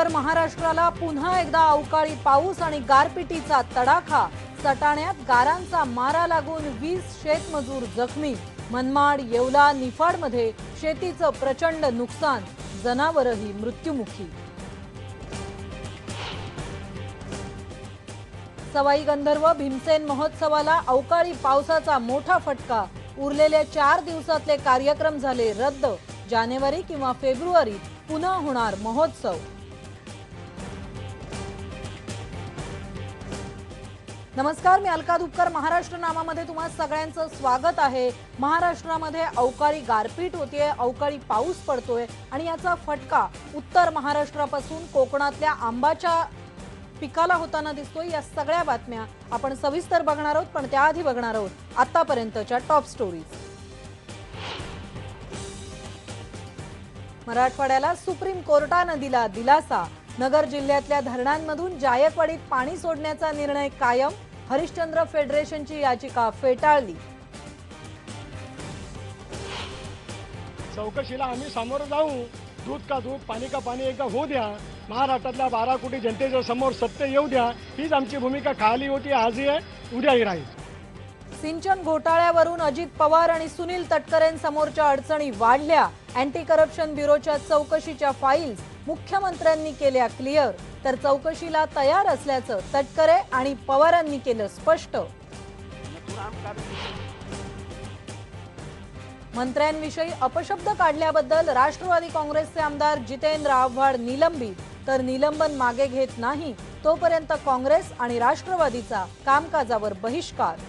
उत्तर महाराष्ट्राला पुन्हा एकदा अवकाळी पाऊस आणि गारपिटीचा तडाखा। सटाण्यात गारांचा मारा लागून 20 शेतमजूर जखमी। मनमाड, येवला, निफाडमध्ये शेतीचं प्रचंड नुकसान, जनावरही मृत्युमुखी। सवाई गंधर्व भीमसेन महोत्सवाला अवकाळी पावसाचा मोठा फटका। उरलेले 4 दिवसातले कार्यक्रम झाले रद्द। जानेवारी किंवा फेब्रुवारीत पुन्हा होणार महोत्सव। नमस्कार, मी अलका दुपकर। महाराष्ट्र नामामध्ये तुम्हा सगळ्यांचं स्वागत आहे। महाराष्ट्रामध्ये अवकाळी गारपीट होतीये, अवकाळी पाऊस पडतोय आणि याचा फटका उत्तर महाराष्ट्रापासून कोकणातल्या आंबाच्या पिकाला होताना दिसतोय। या सगळ्या बातम्या आपण सविस्तर बघणार आहोत, पण त्याआधी बघणार आहोत आतापर्यंतच्या टॉप स्टोरीज। मराठवाड्याला सुप्रीम कोर्टाने दिला दिलासा। नगर जिल्ह्यातल्या धरणांमधून जायकवाडीत पाणी सोडण्याचा निर्णय कायम। हरिश्चंद्र फेडरेशनची याचिका फेटाळली। चौकशीला आम्ही सामोरं जाऊ। दूध का दूध, पाणी का पाणी एकदा होऊ द्या। महाराष्ट्रातल्या 12 कोटी जनतेच्या समोर सत्य येऊ द्या। हीच आमची भूमिका खाली होती, आजही आहे, उद्याही राहील। सिंचन घोटाळ्यावरून अजित पवार आणि सुनील तटकरेंसमोरच्या अडचणी वाढल्या। अँटी करप्शन ब्युरोच्या चौकशीच्या फाईल्स मुख्यमंत्र्यांनी केल्या क्लिअर, तर चौकशीला तयार असल्याचं तटकरे आणि पवारांनी केलं स्पष्ट। मंत्र्यांविषयी अपशब्द काढल्याबद्दल राष्ट्रवादी काँग्रेसचे आमदार जितेंद्र आव्हाड निलंबित, तर निलंबन मागे घेत नाही तोपर्यंत काँग्रेस आणि राष्ट्रवादीचा कामकाजावर बहिष्कार।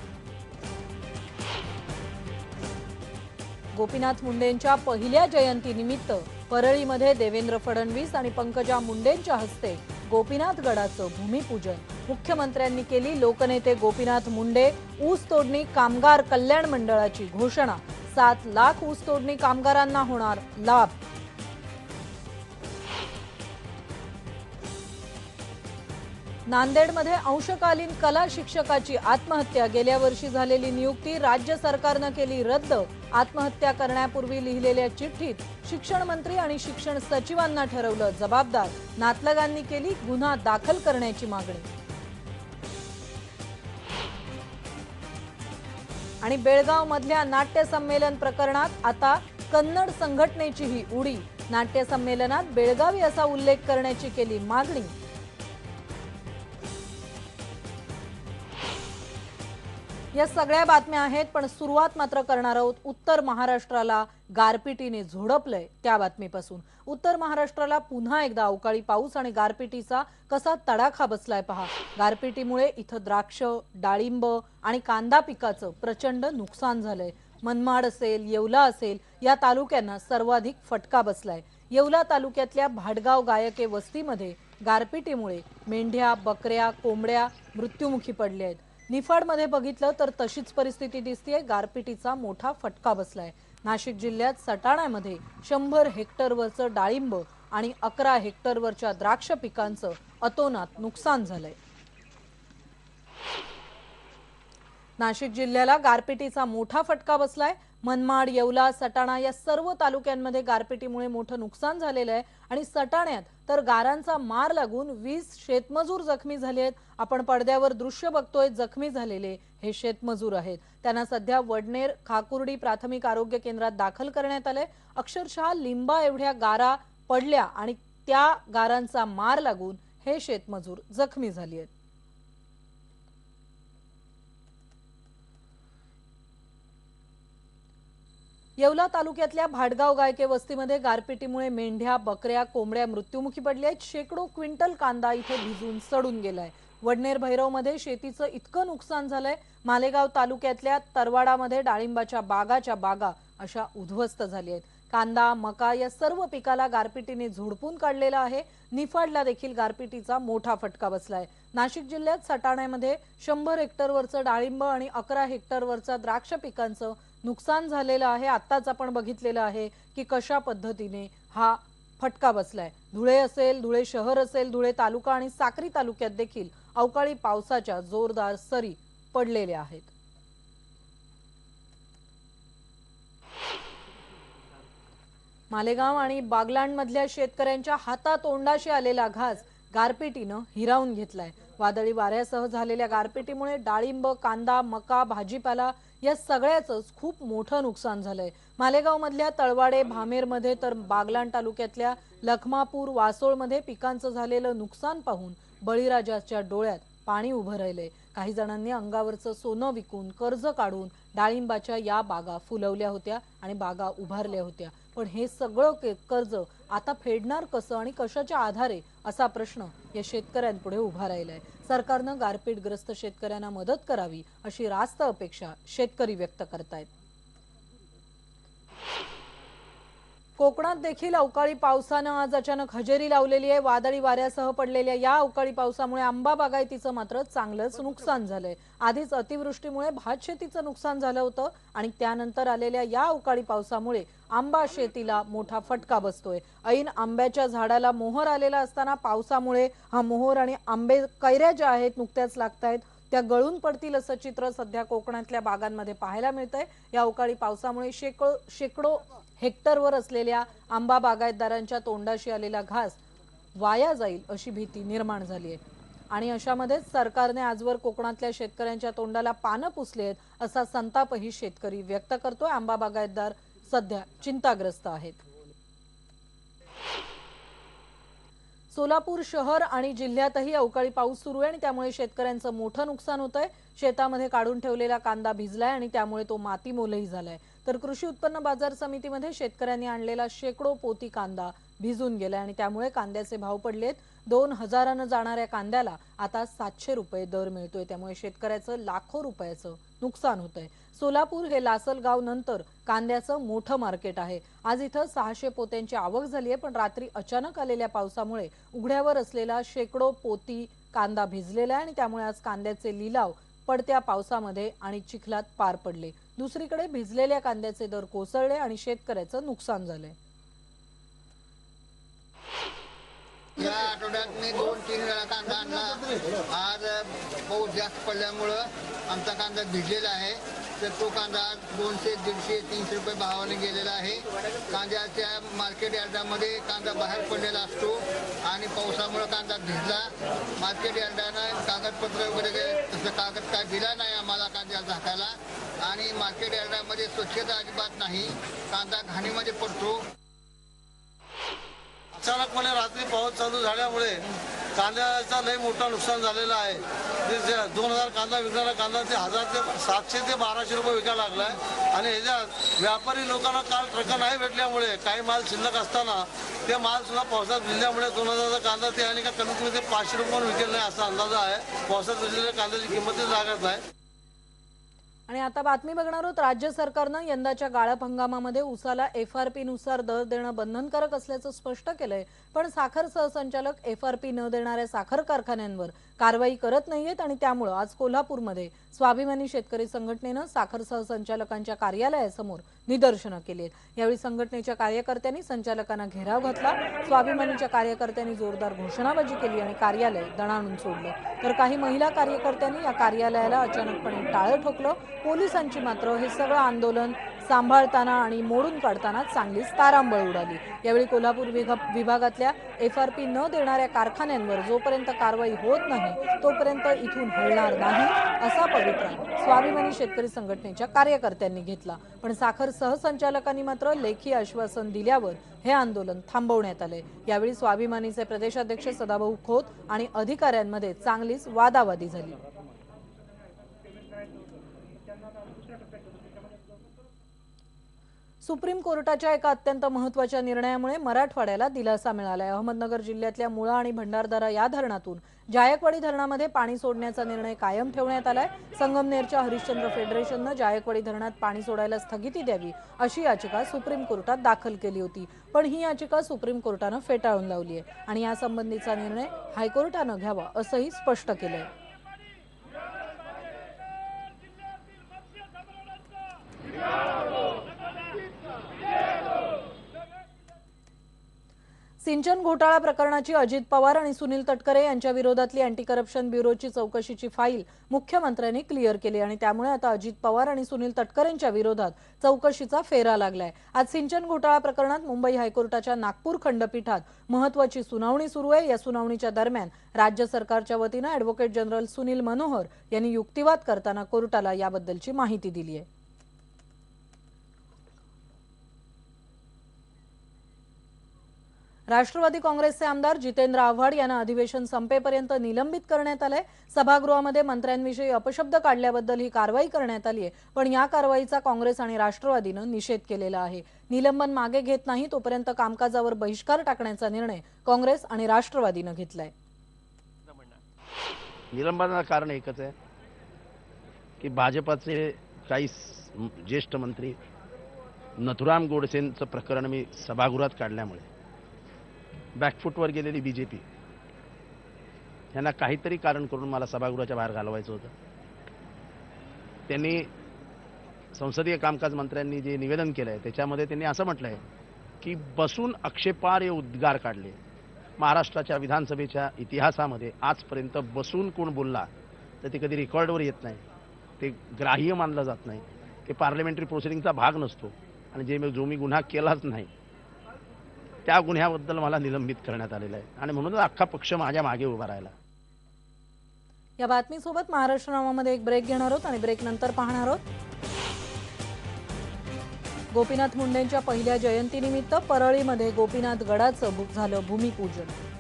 गोपीनाथ मुंडेंच्या पहिल्या जयंतीनिमित्त परळीमध्ये देवेंद्र फडणवीस आणि पंकजा मुंडेंच्या हस्ते गोपीनाथ गडाचं भूमिपूजन। मुख्यमंत्र्यांनी केली लोकनेते गोपीनाथ मुंडे ऊस तोडणी कामगार कल्याण मंडळाची घोषणा। 7 लाख ऊस तोडणी कामगारांना होणार लाभ। नांदेडमध्ये अंशकालीन कला शिक्षकाची आत्महत्या। गेल्या वर्षी झालेली नियुक्ती राज्य सरकारने केली रद्द। आत्महत्या करण्यापूर्वी लिहिलेल्या चिठ्ठीत शिक्षण मंत्री आणि शिक्षण सचिवांना ठरवलं जबाबदार। नातलगांनी केली गुन्हा दाखल करण्याची मागणी। आणि बेळगाव मधल्या नाट्य संमेलन प्रकरणात आता कन्नड संघटनेचीही उडी। नाट्य संमेलनात बेळगावी असा उल्लेख करण्याची केली मागणी। या सगळ्या बातम्या आहेत, पण सुरुवात मात्र करणार आहोत उत्तर महाराष्ट्राला गारपिटीने झोडपलंय त्या बातमीपासून। उत्तर महाराष्ट्राला पुन्हा एकदा अवकाळी पाऊस आणि गारपिटीचा कसा तडाखा बसलाय पहा। गारपिटीमुळे इथं द्राक्ष, डाळिंब आणि कांदा पिकाचं प्रचंड नुकसान झालंय। मनमाड असेल, येवला असेल, या तालुक्यांना सर्वाधिक फटका बसलाय। येवला तालुक्यातल्या भाडगाव गायके वस्तीमध्ये गारपिटीमुळे मेंढ्या, बकऱ्या, कोंबड्या मृत्युमुखी पडल्या आहेत। निफाडमध्ये बघितलं तर तशीच परिस्थिती दिसतेय, गारपिटीचा मोठा फटका बसलाय। नाशिक जिल्ह्यात सटाण्यामध्ये 100 हेक्टरवरचं डाळिंब आणि 11 हेक्टरवरच्या द्राक्ष पिकांचं अतोनात नुकसान झालंय। नाशिक जिल्ह्याला गारपिटीचा मोठा फटका बसलाय। मनमाड, येवला, सटाणा या सर्व तालुक्यांमध्ये गारपिटीमुळे मोठं नुकसान झालेलं आहे आणि सटाण्यात तर गारांचा मार लागून 20 शेतमजूर जखमी झाले आहेत। आपण पडद्यावर दृश्य बघतोय, जखमी झालेले हे शेतमजूर आहेत। त्यांना सध्या वडनेर खाकुर्डी प्राथमिक आरोग्य केंद्रात दाखल करण्यात आले। अक्षरशः लिंबा एवढ्या गारा पडल्या आणि त्या गारांचा मार लागून हे शेतमजूर जखमी झाले आहेत। येवला तालुक्यातल्या भाडगाव गायके वस्तीमध्ये गारपिटीमुळे मेंढ्या, बकऱ्या, कोंबड्या मृत्युमुखी पडल्या आहेत। शेकडो क्विंटल कांदा इथे भिजून सडून गेलाय। वडनेर भैरवमध्ये शेतीचं इतकं नुकसान झालंय। मालेगाव तालुक्यातल्या तरवाडामध्ये डाळिंबाच्या बागा अशा उद्ध्वस्त झाल्या आहेत। कांदा, मका या सर्व पिकाला गारपिटीने झोडपून काढलेला आहे। निफाडला देखील गारपिटीचा मोठा फटका बसलाय। नाशिक जिल्ह्यात सटाण्यामध्ये 100 हेक्टरवरचं डाळिंब आणि 11 हेक्टरवरचा द्राक्ष पिकांचं नुकसान झालेलं आहे। आताच आपण बघितलेलं आहे की कशा पद्धतीने हा फटका बसलाय। धुळे असेल, धुळे शहर असेल, धुळे तालुका आणि साक्री तालुक्यात देखील अवकाळी पावसाच्या जोरदार सरी पडलेल्या आहेत। मालेगाव आणि बागलाणमधल्या शेतकऱ्यांच्या हातातोंडाशी आलेला घास गारपिटीनं हिरावून घेतलाय। वादळी वाऱ्यासह झालेल्या गारपिटीमुळे डाळिंब, कांदा, मका, भाजीपाला या सगळ्याचंच खूप मोठं नुकसान झालंय। मालेगावमधल्या तळवाडे, भामेरमध्ये तर बागलाण तालुक्यातल्या लखमापूर, वासोळमध्ये पिकांचं झालेलं नुकसान पाहून बळीराजाच्या डोळ्यात पाणी उभं राहिलंय। काही जणांनी अंगावरचं सोनं विकून, कर्ज काढून डाळिंबाच्या या बागा फुलवल्या होत्या आणि बागा उभारल्या होत्या। पण हे सगळं कर्ज आता फेडणार कसं आणि कशाच्या आधारे असा प्रश्न या शेतकऱ्यांपुढे उभा राहिलाय। सरकारनं गारपीटग्रस्त शेतकऱ्यांना मदत करावी अशी रास्त अपेक्षा शेतकरी व्यक्त करतायत। कोकणात देखील अवकाळी पावसानं आज अचानक हजेरी लावलेली आहे। वादळी वाऱ्यासह पडलेल्या या अवकाळी पावसामुळे आंबा बागायतीचं मात्र चांगलंच नुकसान झालंय। आधीच अतिवृष्टीमुळे भात शेतीचं नुकसान झालं होतं आणि त्यानंतर आलेल्या या अवकाळी पावसामुळे आंबा शेतीला मोठा फटका बसतोय। ऐन आंब्याच्या झाडाला मोहर आलेला असताना पावसामुळे हा मोहर आणि आंबे कैऱ्या ज्या आहेत नुकत्याच लागतायत त्या गळून पडतील असं चित्र सध्या कोकणातल्या बागांमध्ये पाहायला मिळतंय। या अवकाळी पावसामुळे शेकडो हेक्टरवर असलेल्या आंबा बागायतदारांच्या तोंडाशी आलेला घास वाया जाईल अशी भीती निर्माण झाली आहे। आणि अशामध्येच सरकारने आजवर कोकणातल्या शेतकऱ्यांच्या तोंडाला पानं पुसली आहेत असा संतापही शेतकरी व्यक्त करतोय। आंबा बागायतदार सध्या चिंताग्रस्त आहेत। सोलापूर शहर आणि जिल्ह्यातही अवकाळी पाऊस सुरू आहे आणि त्यामुळे शेतकऱ्यांचं मोठं नुकसान होतंय। शेतामध्ये काढून ठेवलेला कांदा भिजलाय आणि त्यामुळे तो मातीमोलही झालाय। तर कृषी उत्पन्न बाजार समितीमध्ये शेतकऱ्यांनी आणलेला शेकडो पोती कांदा भिजून गेलाय आणि त्यामुळे कांद्याचे भाव पडलेत। 2000 जाणाऱ्या कांद्याला आता 700 रुपये दर मिळतोय। त्यामुळे शेतकऱ्याचं लाखो रुपयाचं नुकसान होतंय। सोलापूर हे लासलगाव नंतर कांद्याचं मोठं मार्केट आहे। आज इथं 600 पोत्यांची आवक झाली आहे, पण रात्री अचानक आलेल्या पावसामुळे उघड्यावर असलेला शेकडो पोती कांदा भिजलेला आहे आणि त्यामुळे आज कांद्याचे लिलाव पडत्या पावसामध्ये आणि चिखलात पार पडले। दुसरीकडे भिजलेल्या कांद्याचे दर कोसळले आणि शेतकऱ्याचं नुकसान झालंय। या आठवड्यात मी 2-3 वेळा कांदा आणला। आज पाऊस जास्त पडल्यामुळं आमचा कांदा भिजलेला आहे, तर तो कांदा 200, 150, 300 रुपये भावाने गेलेला आहे। कांद्याच्या मार्केट यार्डामध्ये कांदा बाहेर पडलेला असतो आणि पावसामुळे कांदा भिजला। मार्केट यार्डानं कागदपत्र वगैरे तसं कागद काय दिला नाही आम्हाला कांद्याला झाकायला आणि मार्केट यार्डामध्ये स्वच्छता अजिबात नाही, कांदा घाणीमध्ये पडतो। अचानकपणे रात्री पाऊस चालू झाल्यामुळे कांद्याचा लय मोठा नुकसान झालेला आहे। 2000 कांदा विकणारा कांदा ते 700 ते 1200 रुपये विकायला लागलाय आणि ह्याच्यात व्यापारी लोकांना काल ट्रक नाही भेटल्यामुळे काही माल शिल्लक असताना ते माल सुद्धा पावसात भिजल्यामुळे 2000चा कांदा ते आणि का कमीत कमी ते 500 रुपये विकेल नाही असा अंदाज आहे। पावसात भिजलेल्या कांद्याची किंमतच लागत नाही। आणि आता बातमी बघणार आहोत। राज्य सरकारनं यंदाच्या गाळप हंगामामध्ये ऊसाला FRP नुसार दर देणं बंधनकारक असल्याचं स्पष्ट केलंय, पण साखर सहसंचालक FRP न देणाऱ्या साखर कारखान्यांवर कारवाई करत नाहीयेत आणि त्यामुळे आज कोल्हापूरमध्ये स्वाभिमानी शेतकरी संघटनेनं साखर सहसंचालकांच्या कार्यालयासमोर निदर्शनं केली आहेत। यावेळी संघटनेच्या कार्यकर्त्यांनी संचालकांना घेराव घातला। स्वाभिमानीच्या कार्यकर्त्यांनी जोरदार घोषणाबाजी केली आणि कार्यालय दणाणून सोडलं, तर काही महिला कार्यकर्त्यांनी या कार्यालयाला अचानकपणे टाळं ठोकलं। पोलिसांची मात्र हे सगळं आंदोलन सांभाळताना आणि मोडून काढताना चांगलीच तारांबळ उडाली। यावेळी कोल्हापूर विभागातल्या FRP न देणाऱ्या कारखान्यांवर जोपर्यंत कारवाई होत नाही तोपर्यंत इथून हलणार नाही असा पवित्रा स्वाभिमानी शेतकरी संघटनेच्या कार्यकर्त्यांनी घेतला। पण साखर सहसंचालकांनी मात्र लेखी आश्वासन दिल्यावर हे आंदोलन थांबवण्यात आले। यावेळी स्वाभिमानीचे प्रदेशाध्यक्ष सदाभाऊ खोत आणि अधिकाऱ्यांमध्ये चांगलीच वादावादी झाली। सुप्रीम कोर्टाच्या एका अत्यंत महत्त्वाच्या निर्णयामुळे मराठवाड्याला दिलासा मिळाला आहे। अहमदनगर जिल्ह्यातल्या मुळा आणि भंडारदरा या धरणातून जायकवाडी धरणामध्ये पाणी सोडण्याचा निर्णय कायम ठेवण्यात आलाय। संगमनेरच्या हरिश्चंद्र फेडरेशननं जायकवाडी धरणात पाणी सोडायला स्थगिती द्यावी अशी याचिका सुप्रीम कोर्टात दाखल केली होती, पण ही याचिका सुप्रीम कोर्टानं फेटाळून लावली आहे आणि यासंबंधीचा निर्णय हायकोर्टानं घ्यावा असंही स्पष्ट केलंय। सिंचन घोटाळा प्रकरणाची अजित पवार आणि सुनील तटकरे यांच्या विरोधातली अँटी करप्शन ब्युरोची चौकशीची फाईल मुख्यमंत्र्यांनी क्लिअर केली आणि त्यामुळे आता अजित पवार आणि सुनील तटकरेंच्या विरोधात चौकशीचा फेरा लागलाय। आज सिंचन घोटाळा प्रकरणात मुंबई हायकोर्टाच्या नागपूर खंडपीठात महत्त्वाची सुनावणी सुरू आहे। या सुनावणीच्या दरम्यान राज्य सरकारच्या वतीने ॲडव्होकेट जनरल सुनील मनोहर यांनी युक्तिवाद करताना कोर्टाला याबद्दलची माहिती दिली आहे। राष्ट्रवादी काँग्रेसचे आमदार जितेंद्र आव्हाड यांना अधिवेशन संपेपर्यंत निलंबित करण्यात आलंय। सभागृहामध्ये मंत्र्यांविषयी अपशब्द काढल्याबद्दल ही कारवाई करण्यात आली आहे, पण या कारवाईचा काँग्रेस आणि राष्ट्रवादीनं निषेध केलेला आहे। निलंबन मागे घेत नाही तोपर्यंत कामकाजावर बहिष्कार टाकण्याचा निर्णय काँग्रेस आणि राष्ट्रवादीनं घेतलाय। निलंबनाचं कारण एकच आहे की भाजपाचे काही ज्येष्ठ मंत्री नथुराम गोडसेंचं प्रकरण मी सभागृहात काढल्यामुळे बॅकफुटवर गेलेली बीजेपी यांना काहीतरी कारण करून मला सभागृहाच्या बाहेर घालवायचं होतं। त्यांनी संसदीय कामकाज मंत्र्यांनी जे निवेदन केलंय त्याच्यामध्ये त्यांनी असं म्हटलंय की बसून आक्षेपार्ह उद्गार काढले। महाराष्ट्राच्या विधानसभेच्या इतिहासामध्ये आजपर्यंत बसून कोण बोलला तर ते कधी रेकॉर्डवर येत नाही, ते ग्राह्य मानलं जात नाही, ते पार्लमेंटरी प्रोसिडिंगचा भाग नसतो आणि जो मी गुन्हा केलाच नाही त्या गुन्ह्याबद्दल मला निलंबित करण्यात आलेलं आहे आणि म्हणून अख्खा पक्ष माझ्या मागे उभा राहिला। या बातमीसोबत महाराष्ट्र नावामध्ये एक ब्रेक घेणार आहोत आणि ब्रेक नंतर पाहणार आहोत गोपीनाथ मुंडेंच्या पहिल्या जयंतीनिमित्त परळीमध्ये गोपीनाथ गडाचं झालं भूमिपूजन।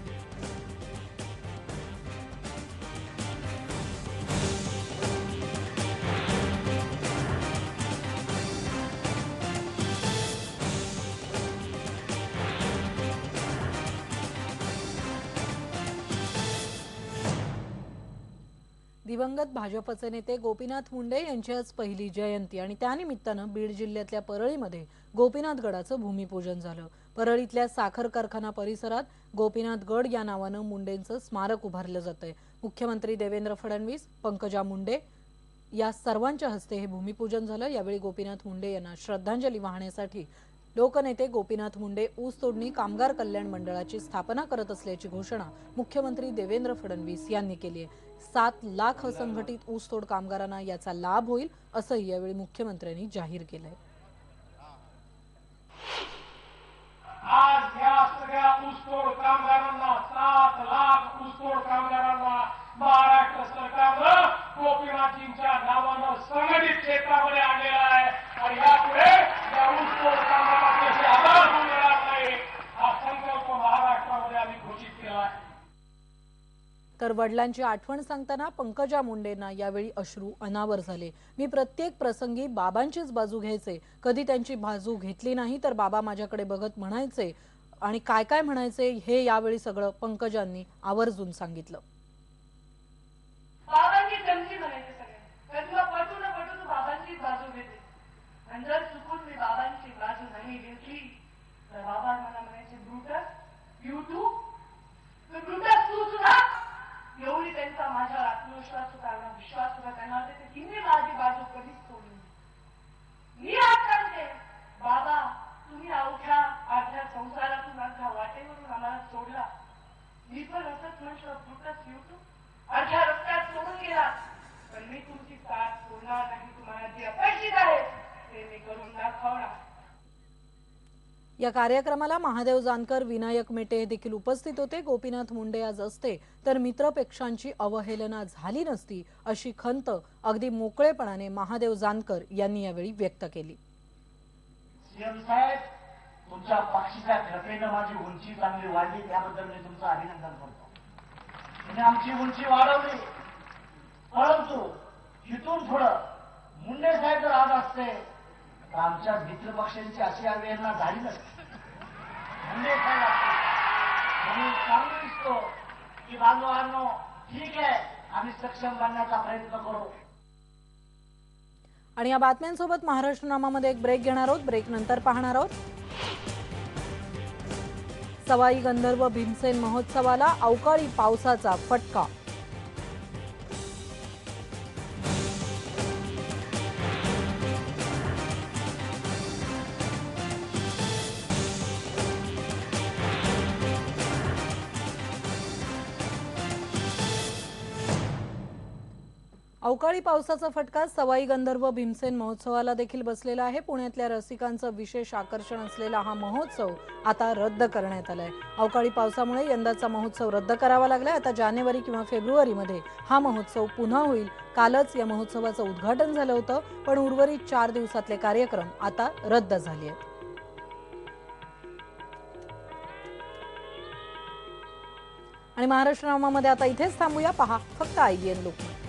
दिवंगत भाजपचे नेते गोपीनाथ मुंडे यांची आज पहिली जयंती आणि त्यानिमित्तानं बीड जिल्ह्यातल्या परळीमध्ये गोपीनाथ गडाचं भूमिपूजन झालं। परळीतल्या साखर कारखाना परिसरात गोपीनाथ गड या नावानं मुंडेंचं स्मारक उभारलं जातंय। मुख्यमंत्री देवेंद्र फडणवीस, पंकजा मुंडे या सर्वांच्या हस्ते हे भूमिपूजन झालं। यावेळी गोपीनाथ मुंडे यांना श्रद्धांजली वाहण्यासाठी लोकनेते गोपीनाथ मुंडे ऊस तोडणी कामगार कल्याण मंडळाची स्थापना करत असल्याची घोषणा मुख्यमंत्री देवेंद्र फडणवीस यांनी केली आहे। 7 लाख असंघटित ऊसतोड कामगारांना याचा लाभ होईल असंही यावेळी मुख्यमंत्र्यांनी जाहीर केलंय। आज या सगळ्या ऊसतोड कामगारांना 7 लाख ऊसतोड कामगारांना महाराष्ट्र सरकारनं गोपीनाथजींच्या नावानं संघटित क्षेत्रामध्ये आणलेला आहे आणि यापुढे या ऊसतोड कामगारांचे आभार मानणार नाही हा संकल्प महाराष्ट्रामध्ये आम्ही घोषित केला आहे। तर वडिलांची आठवण सांगताना पंकजा मुंडेंना यावेळी अश्रू अनावर झाले। मी प्रत्येक प्रसंगी बाबांचीच बाजू घ्यायचे, कधी त्यांची बाजू घेतली नाही तर बाबा माझ्याकडे बघत म्हणायचे आणि काय काय म्हणायचे हे यावेळी सगळं पंकजांनी आवर्जून सांगितलं। बाबांची जमती म्हणायचे सगळे, तर तुला पटू न पटू तू बाबांचीच बाजू घेते आणि जर चुकून मी बाबांची बाजू नाही घेतली तर बाबा मला म्हणायचे ब्रूटस यू टू, ब्रूटस तू सुद्धा। एवढी त्यांचा माझ्यावर आत्मविश्वास होता, विश्वास होता त्यांना होते तिने माझी बाजू कधीच सोडली। मी आज सांगते बाबा तुम्ही अवघ्या अर्ध्या संसारातून अर्ध्या वाटेवरून आम्हाला सोडला। मी पण असंच म्हटलं ब्रूटस यू टू, अर्ध्या रस्त्यात सोडून गेला, पण मी तुमची साथ सोडणार नाही। तुम्हाला जी अपेक्षित आहे ते मी करून दाखवणार। या कार्यक्रमाला महादेव जानकर, विनायक मेटे हे देखील उपस्थित होते। गोपीनाथ मुंडे आज असते तर मित्रपेक्षांची अवहेलना झाली नसती अशी खंत अगदी मोकळेपणाने महादेव जानकर यांनी यावेळी व्यक्त केली। सीएम साहेब, तुमच्या पक्षाच्या कृपेनं माझी उंची चांगली वाढली, त्याबद्दल मी तुमचं अभिनंदन करतो। तुम्ही आमची उंची वाढवली, परंतु इथून पुढं मुंडे साहेब जर आज असते तर आमच्या मित्रपक्षांची अशी अवहेलना झाली नसती। मुंडे साहेब म्हणून सांगू इच्छितो की बांधवांनो ठीक आहे, आम्ही सक्षम बनण्याचा प्रयत्न करू। आणि या बातम्यांसोबत महाराष्ट्र नामामध्ये एक ब्रेक घेणार आहोत। ब्रेक नंतर पाहणार आहोत सवाई गंधर्व भीमसेन महोत्सवाला अवकाळी पावसाचा फटका। अवकाळी पावसाचा फटका सवाई गंधर्व भीमसेन महोत्सवाला देखील बसलेला आहे। पुण्यातल्या रसिकांचं विशेष आकर्षण असलेला हा महोत्सव आता रद्द करण्यात आलाय। अवकाळी पावसामुळे यंदाचा महोत्सव रद्द करावा लागलाय। आता जानेवारी किंवा फेब्रुवारीमध्ये हा महोत्सव पुन्हा होईल। कालच या महोत्सवाचं उद्घाटन झालं होतं, पण उर्वरित 4 दिवसातले कार्यक्रम आता रद्द झाले आहेत। आणि महाराष्ट्र नामामध्ये आता इथेच थांबूया। पहा फक्त IBN लोकमत।